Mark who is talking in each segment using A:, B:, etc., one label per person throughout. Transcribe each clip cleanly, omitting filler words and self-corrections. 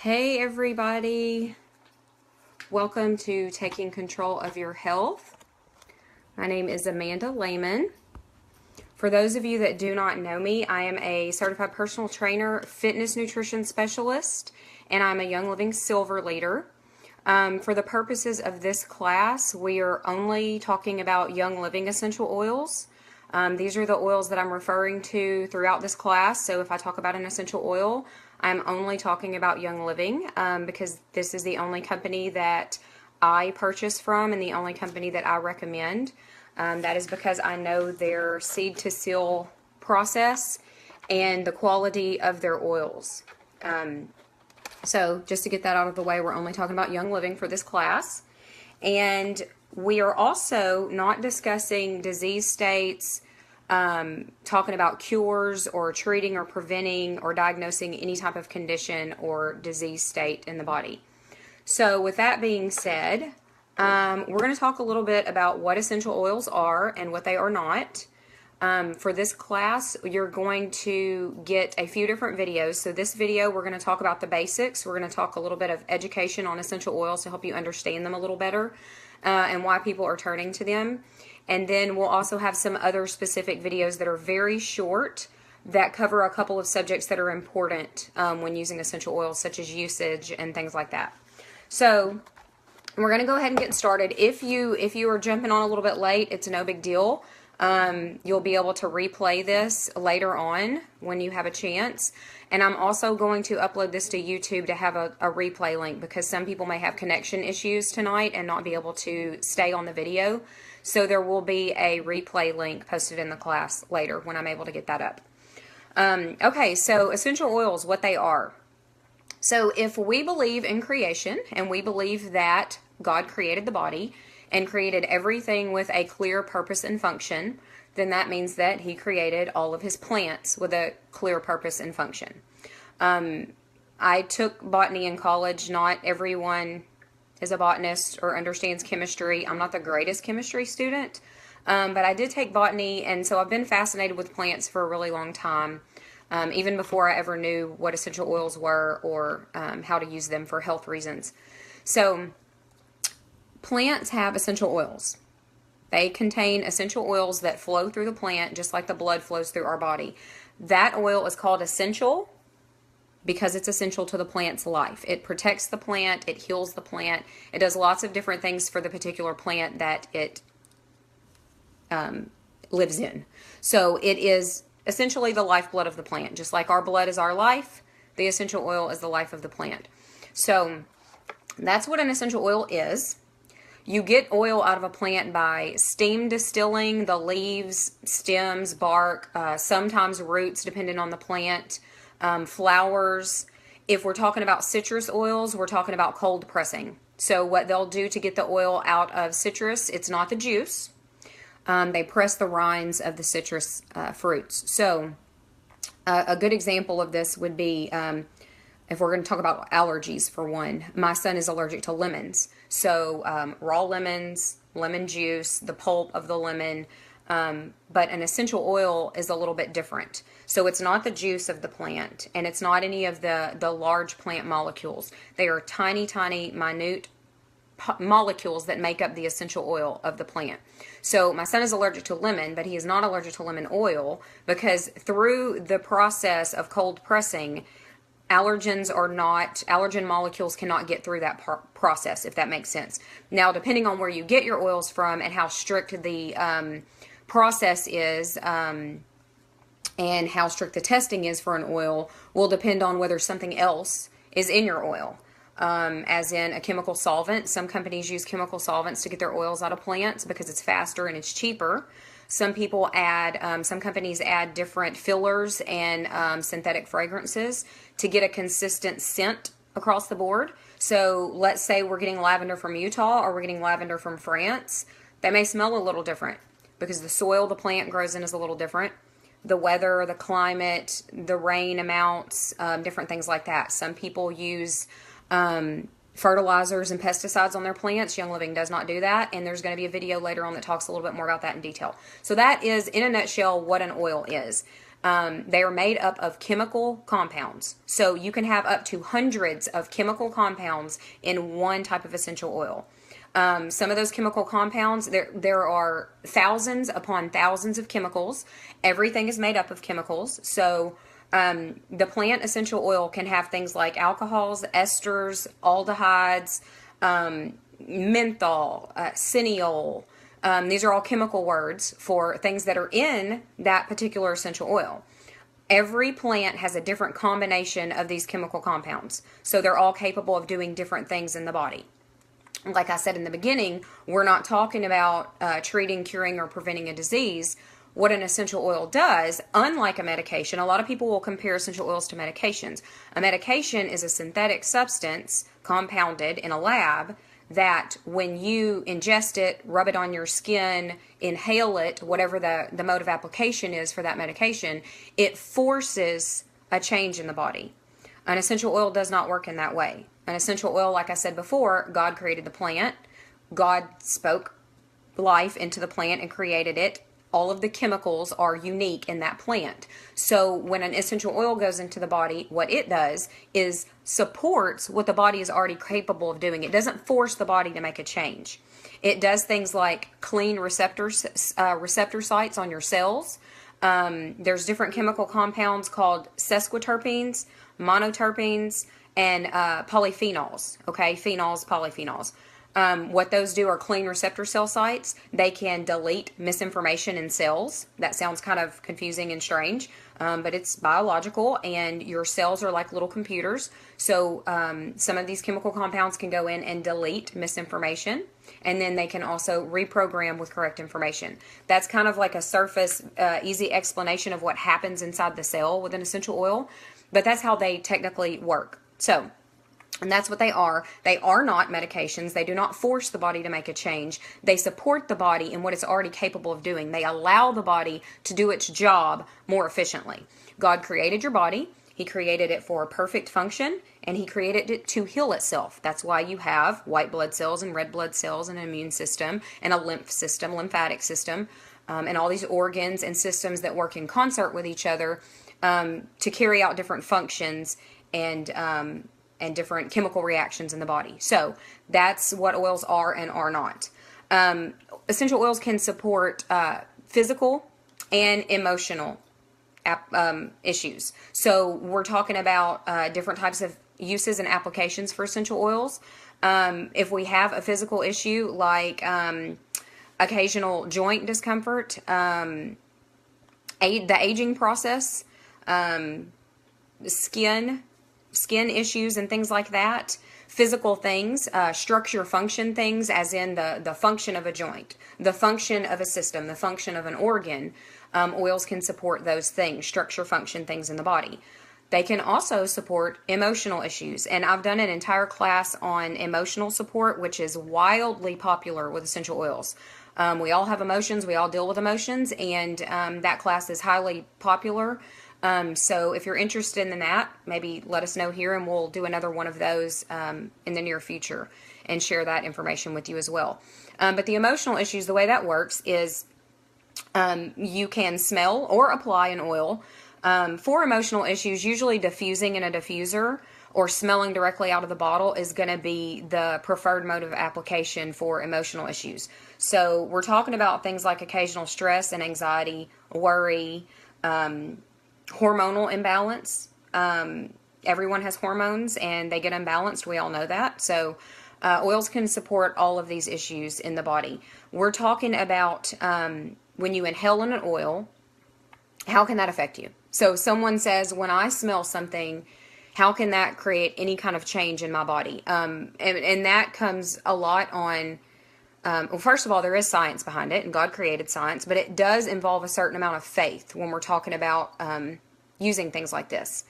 A: Hey everybody, welcome to Taking Control of Your Health. My name is Amanda Lehman. For those of you that do not know me, I am a certified personal trainer, fitness nutrition specialist, and I'm a Young Living Silver Leader. For the purposes of this class, we are only talking about Young Living essential oils. These are the oils that I'm referring to throughout this class. So if I talk about an essential oil, I'm only talking about Young Living because this is the only company that I purchase from and the only company that I recommend. That is because I know their seed to seal process and the quality of their oils. So just to get that out of the way, we're only talking about Young Living for this class. And we are also not discussing disease states, talking about cures or treating or preventing or diagnosing any type of condition or disease state in the body. So with that being said, we're going to talk a little bit about what essential oils are and what they are not. For this class, you're going to get a few different videos. So this video, we're going to talk about the basics. We're going to talk a little bit of education on essential oils to help you understand them a little better and why people are turning to them. And then we'll also have some other specific videos that are very short that cover a couple of subjects that are important when using essential oils, such as usage and things like that. So we're going to go ahead and get started. If you are jumping on a little bit late, it's no big deal. You'll be able to replay this later on when you have a chance. And I'm also going to upload this to YouTube to have a replay link because some people may have connection issues tonight and not be able to stay on the video. So there will be a replay link posted in the class later when I'm able to get that up. Okay, so essential oils, what they are. So if we believe in creation and we believe that God created the body and created everything with a clear purpose and function, then that means that he created all of his plants with a clear purpose and function. I took botany in college. Not everyone is a botanist or understands chemistry. I'm not the greatest chemistry student, but I did take botany, and so I've been fascinated with plants for a really long time, even before I ever knew what essential oils were or how to use them for health reasons. So plants have essential oils. They contain essential oils that flow through the plant just like the blood flows through our body. That oil is called essential because it's essential to the plant's life. It protects the plant, it heals the plant, it does lots of different things for the particular plant that it lives in. So it is essentially the lifeblood of the plant. Just like our blood is our life, the essential oil is the life of the plant. So that's what an essential oil is. You get oil out of a plant by steam distilling the leaves, stems, bark, sometimes roots depending on the plant, flowers. If we're talking about citrus oils, we're talking about cold pressing. So what they'll do to get the oil out of citrus, it's not the juice. They press the rinds of the citrus fruits. So a good example of this would be if we're going to talk about allergies for one. My son is allergic to lemons. So raw lemons, lemon juice, the pulp of the lemon, but an essential oil is a little bit different. So it's not the juice of the plant, and it's not any of the large plant molecules. They are tiny, tiny, minute molecules that make up the essential oil of the plant. So my son is allergic to lemon, but he is not allergic to lemon oil because through the process of cold pressing, allergen molecules cannot get through that process, if that makes sense. Now, depending on where you get your oils from and how strict the process is and how strict the testing is for an oil will depend on whether something else is in your oil, as in a chemical solvent. Some companies use chemical solvents to get their oils out of plants because it's faster and it's cheaper. Some people some companies add different fillers and synthetic fragrances to get a consistent scent across the board. So let's say we're getting lavender from Utah or we're getting lavender from France. They may smell a little different because the soil the plant grows in is a little different. The weather, the climate, the rain amounts, different things like that. Some people use fertilizers and pesticides on their plants. Young Living does not do that, and there's going to be a video later on that talks a little bit more about that in detail. So that is, in a nutshell, what an oil is. They are made up of chemical compounds. So you can have up to hundreds of chemical compounds in one type of essential oil. Some of those chemical compounds, there are thousands upon thousands of chemicals. Everything is made up of chemicals. So the plant essential oil can have things like alcohols, esters, aldehydes, menthol, cineol. These are all chemical words for things that are in that particular essential oil. Every plant has a different combination of these chemical compounds. So they're all capable of doing different things in the body. Like I said in the beginning, we're not talking about treating, curing, or preventing a disease. What an essential oil does, unlike a medication, a lot of people will compare essential oils to medications. A medication is a synthetic substance compounded in a lab that when you ingest it, rub it on your skin, inhale it, whatever the mode of application is for that medication, it forces a change in the body. An essential oil does not work in that way. An essential oil, like I said before, God created the plant. God spoke life into the plant and created it. All of the chemicals are unique in that plant. So when an essential oil goes into the body, what it does is supports what the body is already capable of doing. It doesn't force the body to make a change. It does things like clean receptor sites on your cells. There's different chemical compounds called sesquiterpenes, monoterpenes, and polyphenols. Okay, phenols, polyphenols. What those do are clean receptor cell sites. They can delete misinformation in cells. That sounds kind of confusing and strange, but it's biological, and your cells are like little computers. So some of these chemical compounds can go in and delete misinformation, and then they can also reprogram with correct information. That's kind of like a surface, easy explanation of what happens inside the cell with an essential oil, but that's how they technically work. So, and that's what they are. They are not medications. They do not force the body to make a change. They support the body in what it's already capable of doing. They allow the body to do its job more efficiently. God created your body. He created it for a perfect function, and He created it to heal itself. That's why you have white blood cells and red blood cells and an immune system and a lymphatic system, and all these organs and systems that work in concert with each other to carry out different functions and different chemical reactions in the body. So that's what oils are and are not. Essential oils can support physical and emotional issues. So we're talking about different types of uses and applications for essential oils. If we have a physical issue like occasional joint discomfort, the aging process, skin issues and things like that, physical things, structure function things, as in the function of a joint, the function of a system, the function of an organ. Oils can support those things, structure function things in the body. They can also support emotional issues, and I've done an entire class on emotional support, which is wildly popular with essential oils. We all have emotions, we all deal with emotions, and that class is highly popular. So if you're interested in that, maybe let us know here, and we'll do another one of those in the near future and share that information with you as well. But the emotional issues, the way that works is you can smell or apply an oil. For emotional issues, usually diffusing in a diffuser or smelling directly out of the bottle is going to be the preferred mode of application for emotional issues. So we're talking about things like occasional stress and anxiety, worry, hormonal imbalance. Everyone has hormones and they get unbalanced. We all know that. So oils can support all of these issues in the body. We're talking about when you inhale in an oil, how can that affect you? So someone says, when I smell something, how can that create any kind of change in my body? And that comes a lot on, well, first of all, there is science behind it, and God created science, but it does involve a certain amount of faith when we're talking about using things like this.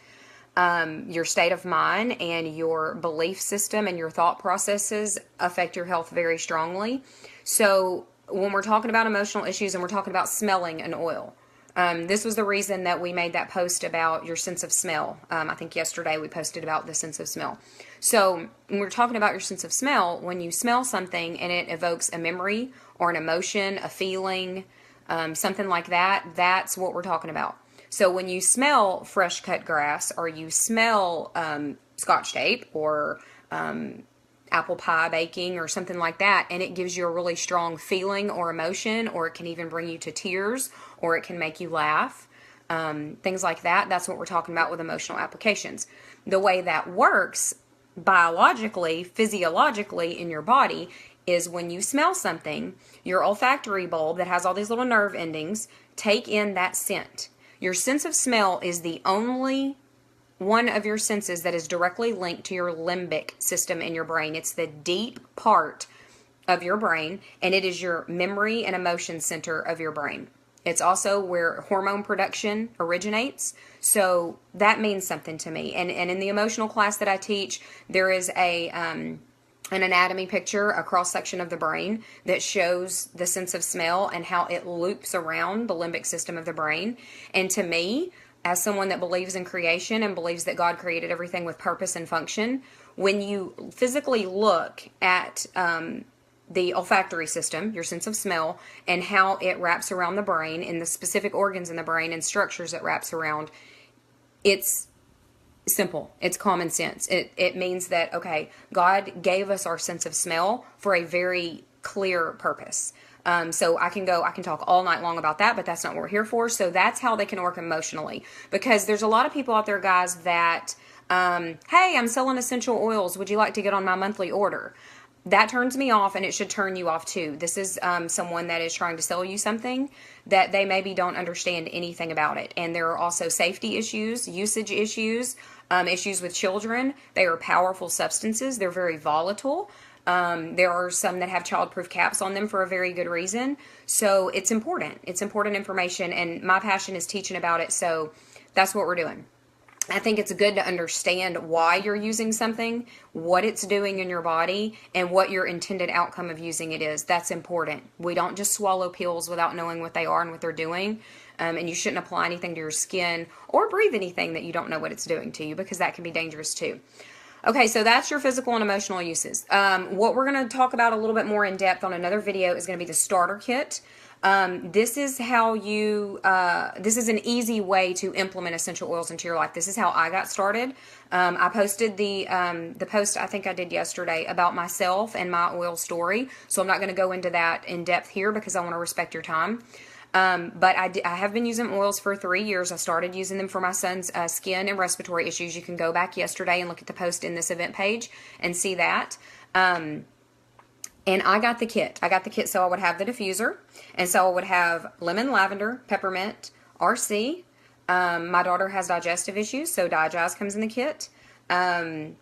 A: Your state of mind and your belief system and your thought processes affect your health very strongly. So when we're talking about emotional issues and we're talking about smelling an oil, this was the reason that we made that post about your sense of smell. I think yesterday we posted about the sense of smell. So when we're talking about your sense of smell, when you smell something and it evokes a memory or an emotion, a feeling, something like that, that's what we're talking about. So when you smell fresh cut grass, or you smell Scotch tape, or apple pie baking, or something like that, and it gives you a really strong feeling or emotion, or it can even bring you to tears, or it can make you laugh, things like that, that's what we're talking about with emotional applications. The way that works biologically, physiologically in your body is when you smell something, your olfactory bulb that has all these little nerve endings take in that scent. Your sense of smell is the only one of your senses that is directly linked to your limbic system in your brain. It's the deep part of your brain, and it is your memory and emotion center of your brain. It's also where hormone production originates. So that means something to me. And in the emotional class that I teach, there is an anatomy picture, a cross section of the brain that shows the sense of smell and how it loops around the limbic system of the brain. And to me, as someone that believes in creation and believes that God created everything with purpose and function, when you physically look at the olfactory system, your sense of smell, and how it wraps around the brain and the specific organs in the brain and structures it wraps around, it's simple. It's common sense. It means that, okay, God gave us our sense of smell for a very clear purpose. So I can talk all night long about that, but that's not what we're here for. So that's how they can work emotionally, because there's a lot of people out there, guys, that, hey, I'm selling essential oils. Would you like to get on my monthly order? That turns me off, and it should turn you off too. This is someone that is trying to sell you something that they maybe don't understand anything about it. And there are also safety issues, usage issues, issues with children. They are powerful substances. They're very volatile. There are some that have childproof caps on them for a very good reason. So it's important. It's important information, and my passion is teaching about it. So that's what we're doing. I think it's good to understand why you're using something, what it's doing in your body, and what your intended outcome of using it is. That's important. We don't just swallow pills without knowing what they are and what they're doing. And you shouldn't apply anything to your skin or breathe anything that you don't know what it's doing to you, because that can be dangerous too. Okay, so that's your physical and emotional uses. What we're going to talk about a little bit more in depth on another video is going to be the starter kit. This is how you, this is an easy way to implement essential oils into your life. This is how I got started. I posted the post I think I did yesterday about myself and my oil story. So I'm not going to go into that in depth here because I want to respect your time. But I have been using oils for 3 years. I started using them for my son's skin and respiratory issues. You can go back yesterday and look at the post in this event page and see that. And I got the kit. I got the kit so I would have the diffuser. And so I would have lemon, lavender, peppermint, RC. My daughter has digestive issues, so Digest comes in the kit. Oh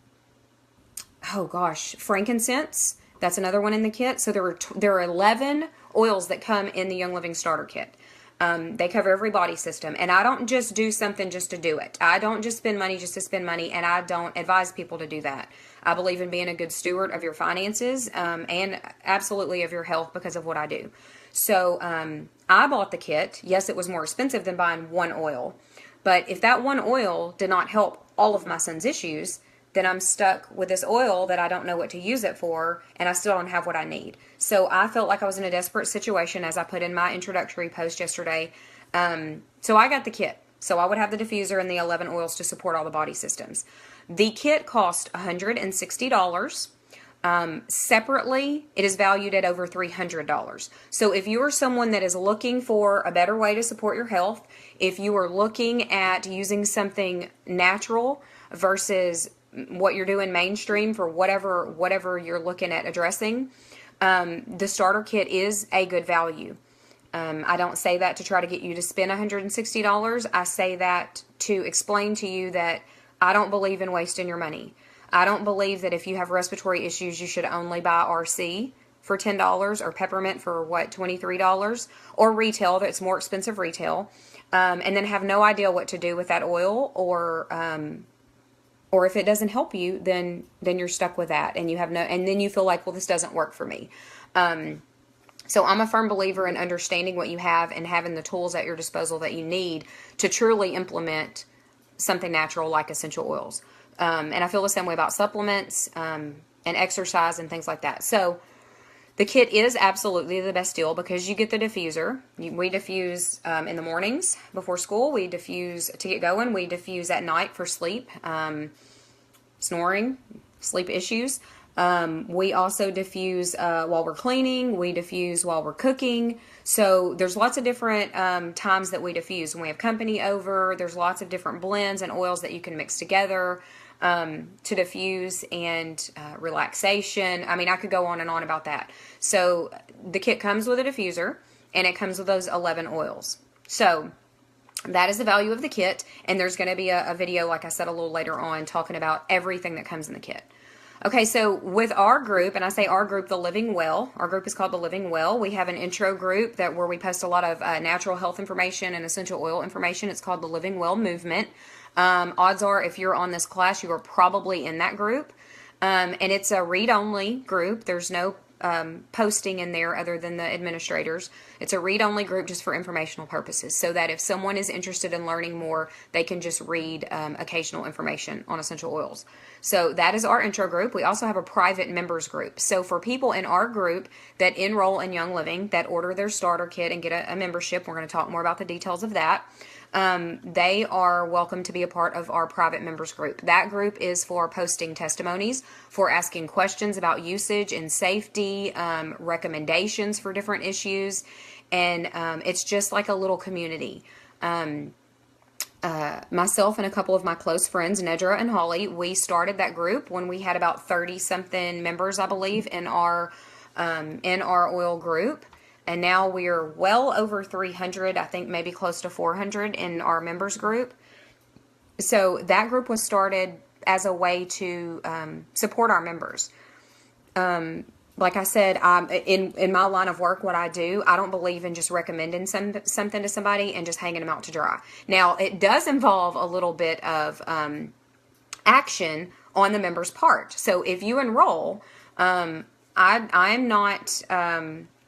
A: gosh, frankincense. That's another one in the kit. So there are 11 oils that come in the Young Living Starter Kit. They cover every body system. And I don't just do something just to do it. I don't just spend money just to spend money, and I don't advise people to do that. I believe in being a good steward of your finances and absolutely of your health because of what I do. So I bought the kit. Yes, it was more expensive than buying one oil. But if that one oil did not help all of my son's issues, then I'm stuck with this oil that I don't know what to use it for, and I still don't have what I need. So I felt like I was in a desperate situation, as I put in my introductory post yesterday. So I got the kit. So I would have the diffuser and the 11 oils to support all the body systems. The kit cost $160. Separately, it is valued at over $300. So if you are someone that is looking for a better way to support your health, if you are looking at using something natural versus what you're doing mainstream for whatever you're looking at addressing, the starter kit is a good value. I don't say that to try to get you to spend $160. I say that to explain to you that I don't believe in wasting your money. I don't believe that if you have respiratory issues, you should only buy RC for $10 or peppermint for $23, or retail that's more expensive retail, and then have no idea what to do with that oil, or if it doesn't help you, then you're stuck with that, and then you feel like, well, this doesn't work for me. So I'm a firm believer in understanding what you have and having the tools at your disposal that you need to truly implement something natural like essential oils. And I feel the same way about supplements and exercise and things like that. So The kit is absolutely the best deal because you get the diffuser. We diffuse in the mornings before school. We diffuse to get going. We diffuse at night for sleep, snoring, sleep issues. We also diffuse while we're cleaning. We diffuse while we're cooking. So there's lots of different times that we diffuse. When we have company over, there's lots of different blends and oils that you can mix together to diffuse and relaxation. I mean, I could go on and on about that. So the kit comes with a diffuser and it comes with those 11 oils. So that is the value of the kit. And there's going to be a video, like I said, a little later on talking about everything that comes in the kit. Okay, so with our group, and I say our group, the Living Well, our group is called the Living Well. We have an intro group where we post a lot of natural health information and essential oil information. It's called the Living Well Movement. Odds are, if you're on this class, you are probably in that group. And it's a read-only group. There's no posting in there other than the administrators. It's a read-only group just for informational purposes, so that if someone is interested in learning more, they can just read occasional information on essential oils. So that is our intro group. We also have a private members group. So for people in our group that enroll in Young Living, that order their starter kit and get a membership, we're going to talk more about the details of that. They are welcome to be a part of our private members group. That group is for posting testimonies, for asking questions about usage and safety, recommendations for different issues, and it's just like a little community. Myself and a couple of my close friends, Nedra and Holly, we started that group when we had about 30-something members, I believe, in our oil group. And now we're well over 300, I think maybe close to 400 in our members group. So that group was started as a way to support our members. Like I said, in my line of work, what I do, I don't believe in just recommending something to somebody and just hanging them out to dry. Now, it does involve a little bit of action on the member's part. So if you enroll, I'm not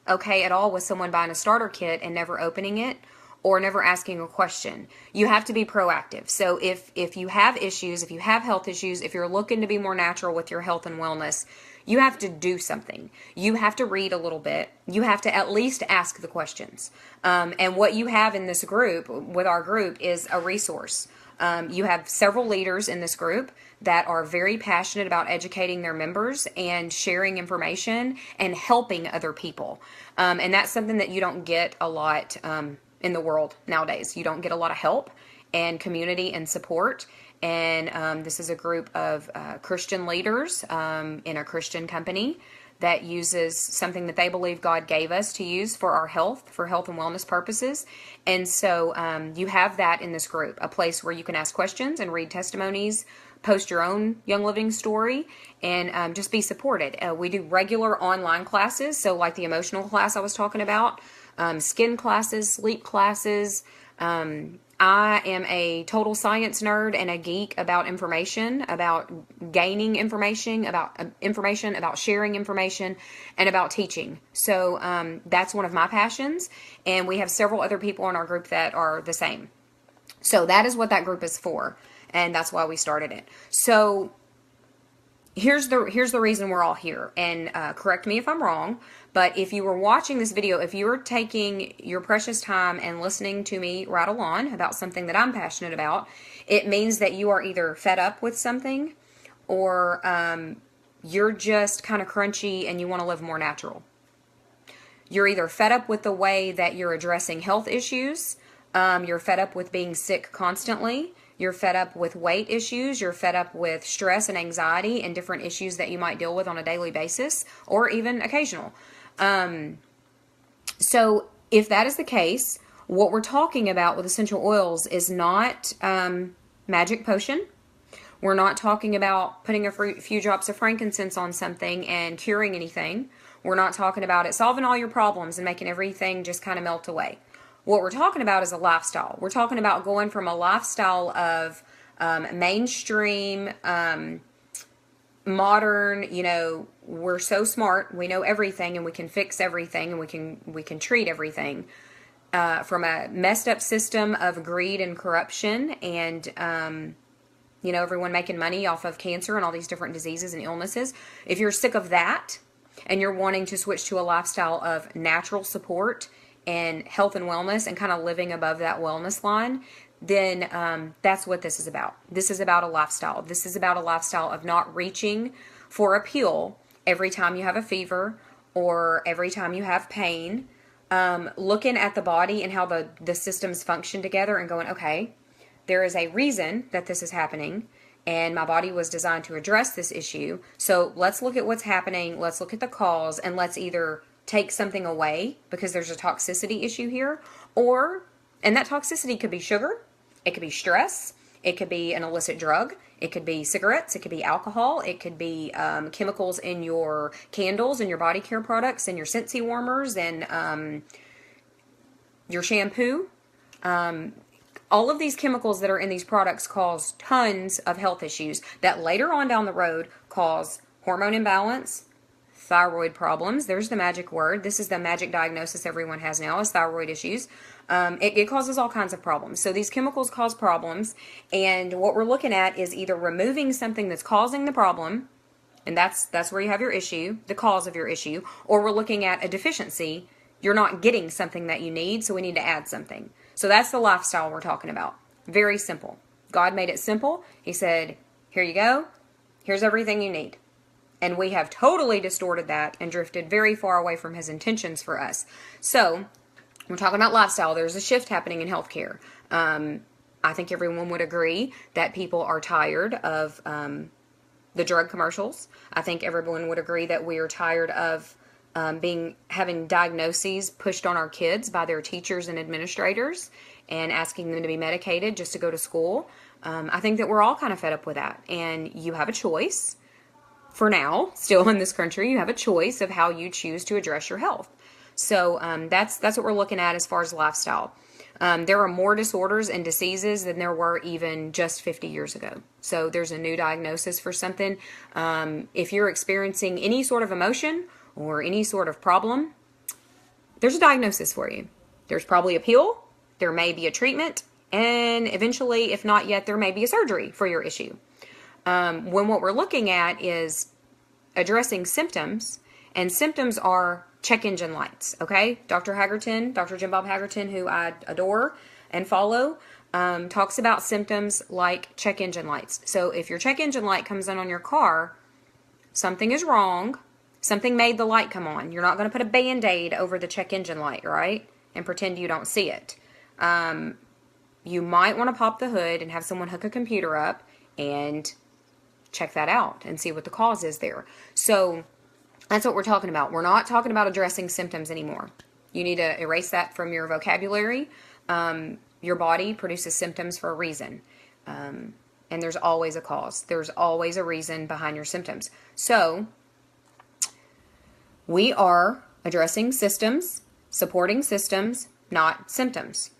A: okay at all with someone buying a starter kit and never opening it or never asking a question. You have to be proactive. So if you have issues, if you have health issues, if you're looking to be more natural with your health and wellness, you have to do something. You have to read a little bit. You have to at least ask the questions. And what you have in this group, with our group, is a resource. You have several leaders in this group that are very passionate about educating their members and sharing information and helping other people. And that's something that you don't get a lot in the world nowadays. You don't get a lot of help and community and support. And this is a group of Christian leaders in a Christian company that uses something that they believe God gave us to use for our health, for health and wellness purposes. And so you have that in this group, a place where you can ask questions and read testimonies, post your own Young Living story, and just be supported. We do regular online classes, so like the emotional class I was talking about, skin classes, sleep classes. I am a total science nerd and a geek about information, about gaining information, about sharing information, and about teaching. So that's one of my passions, and we have several other people in our group that are the same. So that is what that group is for, and that's why we started it. So here's the reason we're all here, and correct me if I'm wrong, but if you were watching this video, if you were taking your precious time and listening to me rattle on about something that I'm passionate about, it means that you are either fed up with something or you're just kind of crunchy and you want to live more natural. You're either fed up with the way that you're addressing health issues, you're fed up with being sick constantly, you're fed up with weight issues, you're fed up with stress and anxiety and different issues that you might deal with on a daily basis or even occasional. So if that is the case, what we're talking about with essential oils is not magic potion. We're not talking about putting a few drops of frankincense on something and curing anything. We're not talking about it solving all your problems and making everything just kind of melt away. What we're talking about is a lifestyle. We're talking about going from a lifestyle of mainstream, modern, we're so smart, we know everything and we can fix everything and we can treat everything, from a messed up system of greed and corruption and everyone making money off of cancer and all these different diseases and illnesses. If you're sick of that and you're wanting to switch to a lifestyle of natural support and health and wellness and kind of living above that wellness line, then that's what this is about. This is about a lifestyle. This is about a lifestyle of not reaching for a pill every time you have a fever or every time you have pain. Looking at the body and how the systems function together and going, okay, there is a reason that this is happening, and my body was designed to address this issue. So let's look at what's happening. Let's look at the cause, and let's either take something away because there's a toxicity issue here, and that toxicity could be sugar, it could be stress, it could be an illicit drug, it could be cigarettes, it could be alcohol, it could be chemicals in your candles and your body care products and your Scentsy warmers and your shampoo. All of these chemicals that are in these products cause tons of health issues that later on down the road cause hormone imbalance, thyroid problems. There's the magic word. This is the magic diagnosis everyone has now, is thyroid issues. It causes all kinds of problems. So these chemicals cause problems, and what we're looking at is either removing something that's causing the problem, and that's where you have your issue, the cause of your issue, or we're looking at a deficiency. You're not getting something that you need, so we need to add something. So that's the lifestyle we're talking about. Very simple. God made it simple. He said, here you go. Here's everything you need. And we have totally distorted that and drifted very far away from his intentions for us. So we're talking about lifestyle. There's a shift happening in healthcare. I think everyone would agree that people are tired of the drug commercials. I think everyone would agree that we are tired of having diagnoses pushed on our kids by their teachers and administrators and asking them to be medicated just to go to school. I think that we're all kind of fed up with that. And you have a choice. For now, still in this country, you have a choice of how you choose to address your health. So that's what we're looking at as far as lifestyle. There are more disorders and diseases than there were even just 50 years ago. So there's a new diagnosis for something. If you're experiencing any sort of emotion or any sort of problem, there's a diagnosis for you. There's probably a pill, there may be a treatment, and eventually, if not yet, there may be a surgery for your issue. When what we're looking at is addressing symptoms, and symptoms are check engine lights, okay? Dr. Hagerton, Dr. Jim Bob Hagerton, who I adore and follow, talks about symptoms like check engine lights. So if your check engine light comes on your car, something is wrong. Something made the light come on. You're not going to put a Band-Aid over the check engine light, right? And pretend you don't see it. You might want to pop the hood and have someone hook a computer up and check that out and see what the cause is there. So that's what we're talking about. We're not talking about addressing symptoms anymore. You need to erase that from your vocabulary. Your body produces symptoms for a reason. And there's always a cause. There's always a reason behind your symptoms. So we are addressing systems, supporting systems, not symptoms.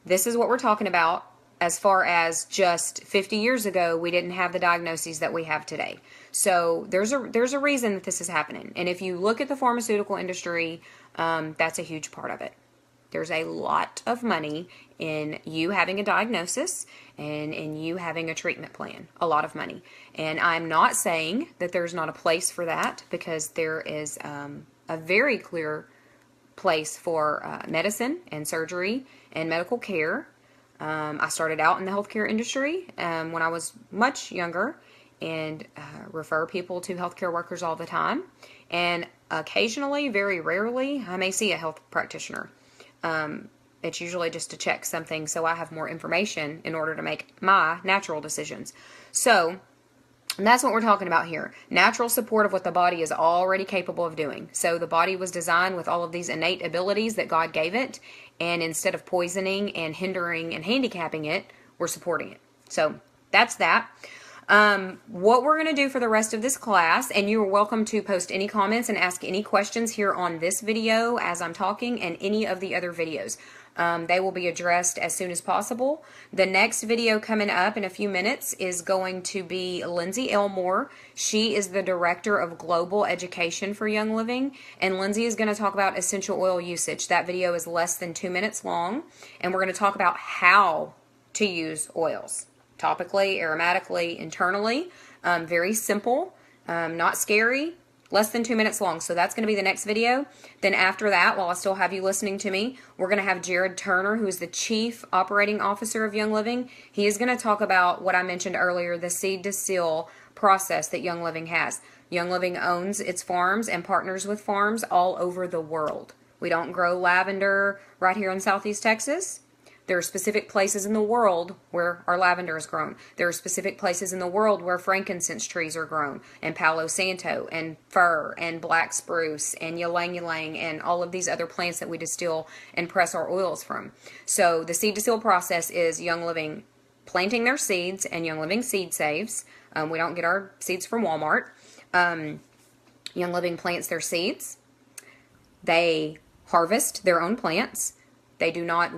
A: This is what we're talking about. As far as just 50 years ago, we didn't have the diagnoses that we have today. So there's a reason that this is happening. And if you look at the pharmaceutical industry, that's a huge part of it. There's a lot of money in you having a diagnosis and in you having a treatment plan. A lot of money. And I'm not saying that there's not a place for that, because there is a very clear place for medicine and surgery and medical care. I started out in the healthcare industry when I was much younger, and refer people to healthcare workers all the time. And occasionally, very rarely, I may see a health practitioner. It's usually just to check something so I have more information in order to make my natural decisions. So that's what we're talking about here. Natural support of what the body is already capable of doing. So the body was designed with all of these innate abilities that God gave it, and instead of poisoning and hindering and handicapping it, we're supporting it. So that's that. What we're going to do for the rest of this class, and you are welcome to post any comments and ask any questions here on this video as I'm talking and any of the other videos. They will be addressed as soon as possible. The next video coming up in a few minutes is going to be Lindsay Elmore. She is the Director of Global Education for Young Living, and Lindsay is going to talk about essential oil usage. That video is less than 2 minutes long, and we're going to talk about how to use oils. Topically, aromatically, internally. Very simple, not scary. less than 2 minutes long. So that's going to be the next video. Then after that, while I still have you listening to me, we're going to have Jared Turner, who is the Chief Operating Officer of Young Living. He is going to talk about what I mentioned earlier, the seed to seal process that Young Living has. Young Living owns its farms and partners with farms all over the world. We don't grow lavender right here in Southeast Texas. There are specific places in the world where our lavender is grown. There are specific places in the world where frankincense trees are grown, and Palo Santo, and fir, and black spruce, and ylang ylang, and all of these other plants that we distill and press our oils from. So the seed to seal process is Young Living planting their seeds and Young Living seed saves. We don't get our seeds from Walmart. Young Living plants their seeds. They harvest their own plants. They do not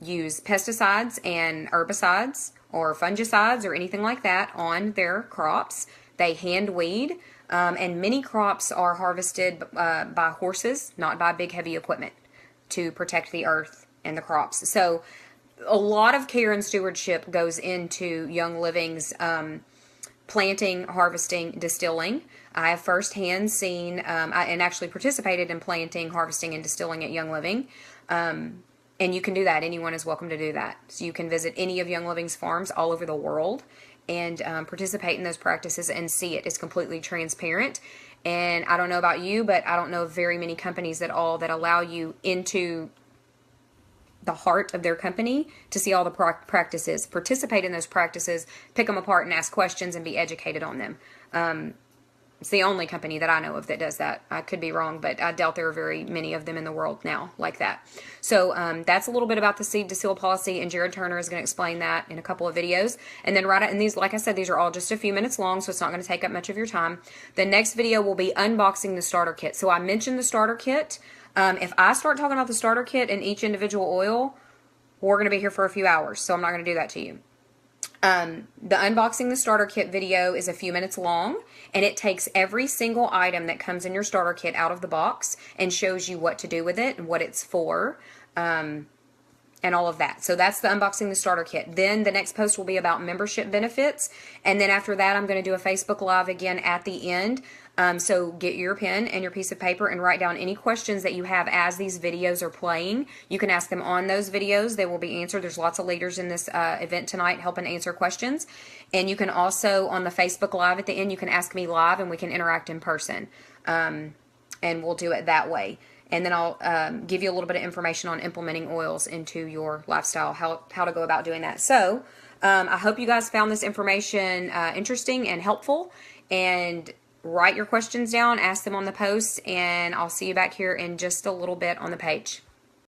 A: use pesticides and herbicides or fungicides or anything like that on their crops. They hand weed, and many crops are harvested by horses, not by big heavy equipment, to protect the earth and the crops. So a lot of care and stewardship goes into Young Living's planting, harvesting, distilling. I have firsthand seen and actually participated in planting, harvesting, and distilling at Young Living. And you can do that. Anyone is welcome to do that. So you can visit any of Young Living's farms all over the world and participate in those practices and see it. It's completely transparent. And I don't know about you, but I don't know of very many companies at all that allow you into the heart of their company to see all the practices, participate in those practices, pick them apart and ask questions and be educated on them. It's the only company that I know of that does that. I could be wrong, but I doubt there are very many of them in the world now like that. So that's a little bit about the seed to seal policy, and Jared Turner is going to explain that in a couple of videos. And then and these, like I said, these are all just a few minutes long, so it's not going to take up much of your time. The next video will be unboxing the starter kit. So I mentioned the starter kit. If I start talking about the starter kit and each individual oil, we're going to be here for a few hours, so I'm not going to do that to you. The unboxing the starter kit video is a few minutes long, and it takes every single item that comes in your starter kit out of the box and shows you what to do with it and what it's for, and all of that. So that's the unboxing the starter kit. Then the next post will be about membership benefits, and then after that I'm going to do a Facebook Live again at the end. So get your pen and your piece of paper and write down any questions that you have as these videos are playing. You can ask them on those videos. They will be answered. There's lots of leaders in this event tonight helping answer questions. And you can also, on the Facebook Live at the end, you can ask me live and we can interact in person. And we'll do it that way. And then I'll give you a little bit of information on implementing oils into your lifestyle, how to go about doing that. So I hope you guys found this information interesting and helpful. And write your questions down, ask them on the post, and I'll see you back here in just a little bit on the page.